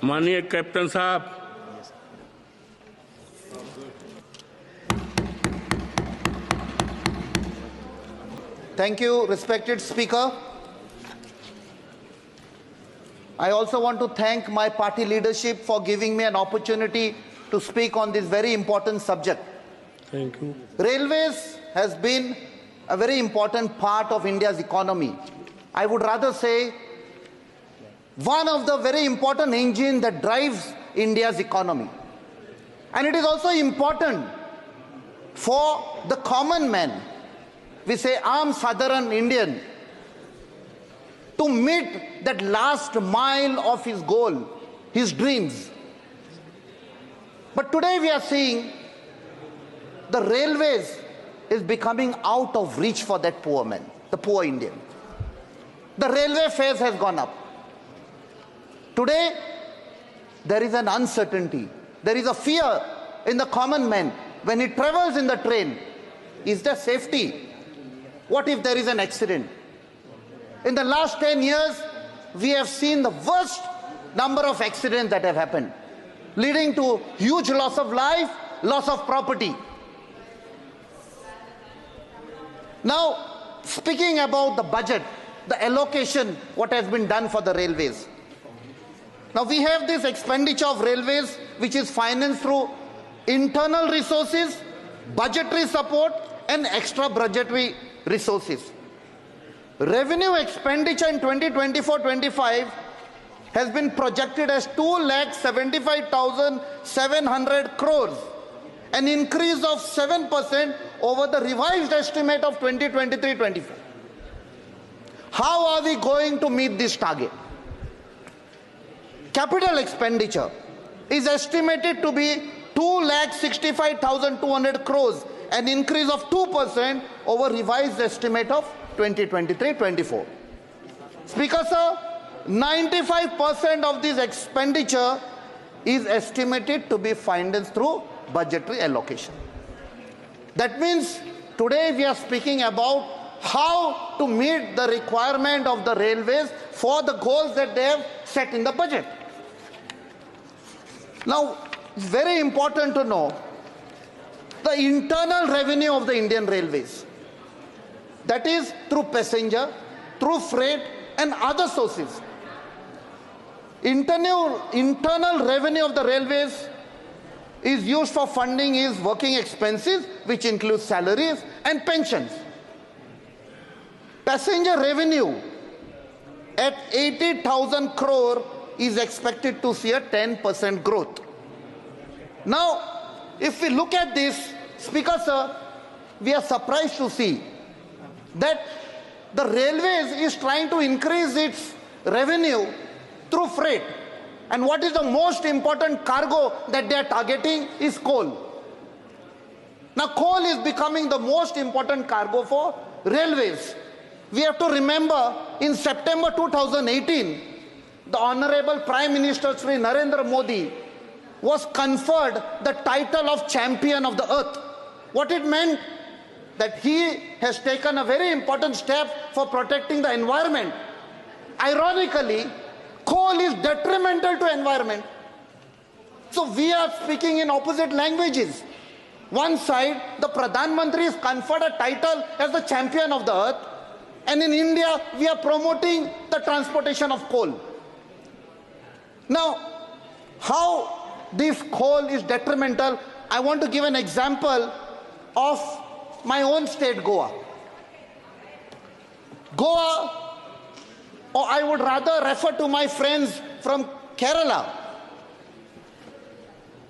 माननीय कैप्टन साहब, Thank you, respected Speaker. I also want to thank my party leadership for giving me an opportunity to speak on this very important subject. thank you. Railways has been a very important part of India's economy. I would rather say one of the very important engines that drives India's economy. And it is also important for the common man, we say Aam Sadharan Indian, to meet that last mile of his goal, his dreams. But today we are seeing the railways is becoming out of reach for that poor man, the poor Indian. The railway fares has gone up. Today, there is an uncertainty. There is a fear in the common man when he travels in the train. Is there safety? What if there is an accident? In the last 10 years, we have seen the worst number of accidents that have happened, leading to huge loss of life, loss of property. Now, speaking about the budget, the allocation, what has been done for the railways. Now, we have this expenditure of railways, which is financed through internal resources, budgetary support, and extra budgetary resources. Revenue expenditure in 2024-25 has been projected as 2,75,700 crores, an increase of 7% over the revised estimate of 2023-24. How are we going to meet this target? Capital expenditure is estimated to be 2,65,200 crores, an increase of 2% over revised estimate of 2023-24. Speaker sir, 95% of this expenditure is estimated to be financed through budgetary allocation. That means today we are speaking about how to meet the requirement of the railways for the goals that they have set in the budget. Now, it's very important to know the internal revenue of the Indian Railways. That is through passenger, through freight and other sources. Internal revenue of the railways is used for funding his working expenses, which includes salaries and pensions. Passenger revenue at 80,000 crore is expected to see a 10% growth. Now, if we look at this, Speaker sir, we are surprised to see that the railways is trying to increase its revenue through freight. And what is the most important cargo that they are targeting is coal. Now, coal is becoming the most important cargo for railways. We have to remember in September 2018, the Honorable Prime Minister Sri Narendra Modi was conferred the title of Champion of the Earth. What it meant? That he has taken a very important step for protecting the environment. Ironically, coal is detrimental to environment. So we are speaking in opposite languages. One side, the Pradhan Mantri is conferred a title as the Champion of the Earth, and in India, we are promoting the transportation of coal. Now, how this coal is detrimental, I want to give an example of my own state, Goa. Goa, or I would rather refer to my friends from Kerala.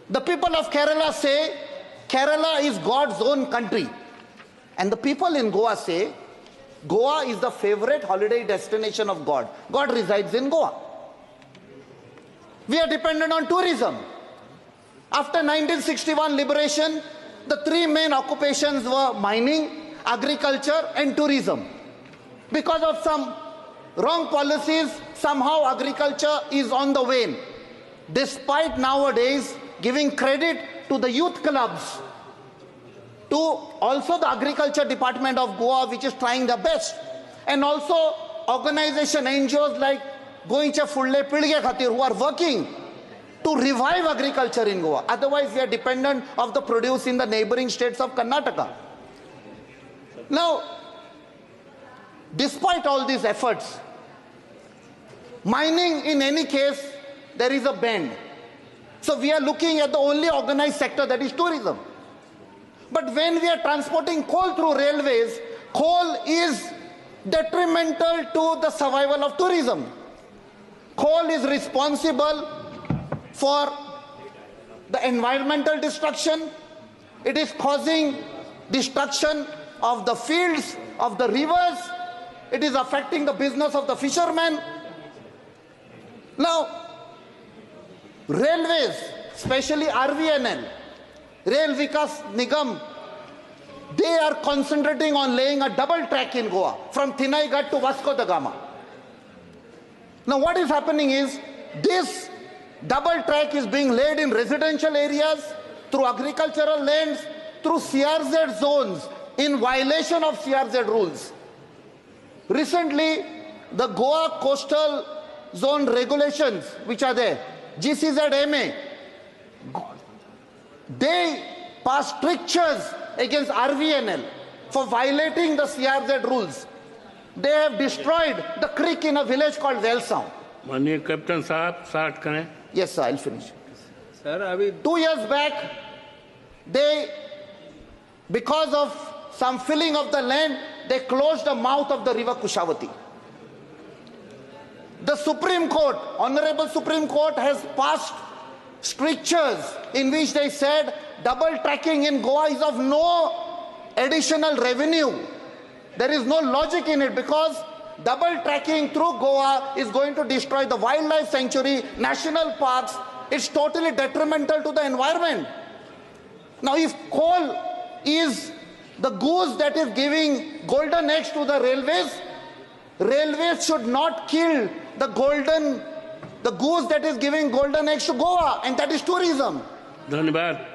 The people of Kerala say Kerala is God's own country. And the people in Goa say Goa is the favorite holiday destination of God. God resides in Goa. We are dependent on tourism. After 1961 liberation, the three main occupations were mining, agriculture and tourism. Because of some wrong policies, somehow agriculture is on the wane. Despite nowadays giving credit to the youth clubs, to also the agriculture department of Goa, which is trying their best, and also organization NGOs like Goincha Fulle Pilge Khatir, who are working to revive agriculture in Goa. Otherwise, we are dependent of the produce in the neighboring states of Karnataka. Now, despite all these efforts, mining in any case, there is a bend. So we are looking at the only organized sector, that is tourism. But when we are transporting coal through railways, coal is detrimental to the survival of tourism. Coal is responsible for the environmental destruction. It is causing destruction of the fields, of the rivers. It is affecting the business of the fishermen. Now, railways, especially RVNL, Rail Vikas Nigam, they are concentrating on laying a double track in Goa from Thinaigat to Vasco da Gama. Now what is happening is this double track is being laid in residential areas, through agricultural lands, through CRZ zones in violation of CRZ rules. Recently, the Goa Coastal Zone regulations, which are there, GCZMA, they passed strictures against RVNL for violating the CRZ rules. They have destroyed the creek in a village called Velsound. माननीय captain साहब start करें. Yes, sir, I'll finish. Sir, अभी 2 years back, they, because of some filling of the land, they closed the mouth of the river Kushavati. The Supreme Court, Honorable Supreme Court, has passed strictures in which they said double tracking in Goa is of no additional revenue. There is no logic in it because double tracking through Goa is going to destroy the wildlife sanctuary, national parks. It's totally detrimental to the environment. Now, if coal is the goose that is giving golden eggs to the railways, railways should not kill the goose that is giving golden eggs to Goa, and that is tourism. धन्यवाद.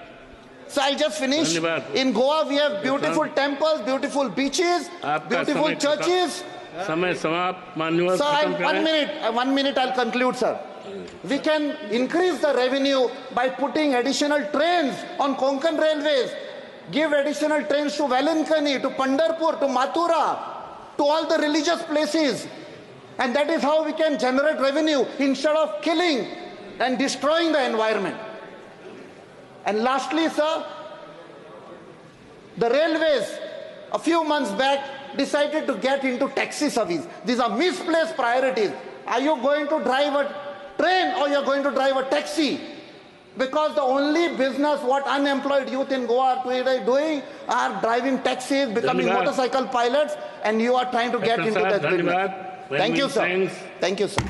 So I'll just finish. In Goa, we have beautiful temples, beautiful beaches, beautiful churches. समय समाप्त. माननीय Sir, 1 minute, I'll conclude, sir. We can increase the revenue by putting additional trains on Konkan railways, give additional trains to Velankani, to Pandharpur, to Mathura, to all the religious places. And that is how we can generate revenue instead of killing and destroying the environment. And lastly, sir, the railways a few months back decided to get into taxi service. These are misplaced priorities. Are you going to drive a train or you're going to drive a taxi? Because the only business what unemployed youth in Goa are doing are driving taxis, becoming motorcycle pilots, and you are trying to get into that business. Thank you, sir. Thank you, sir.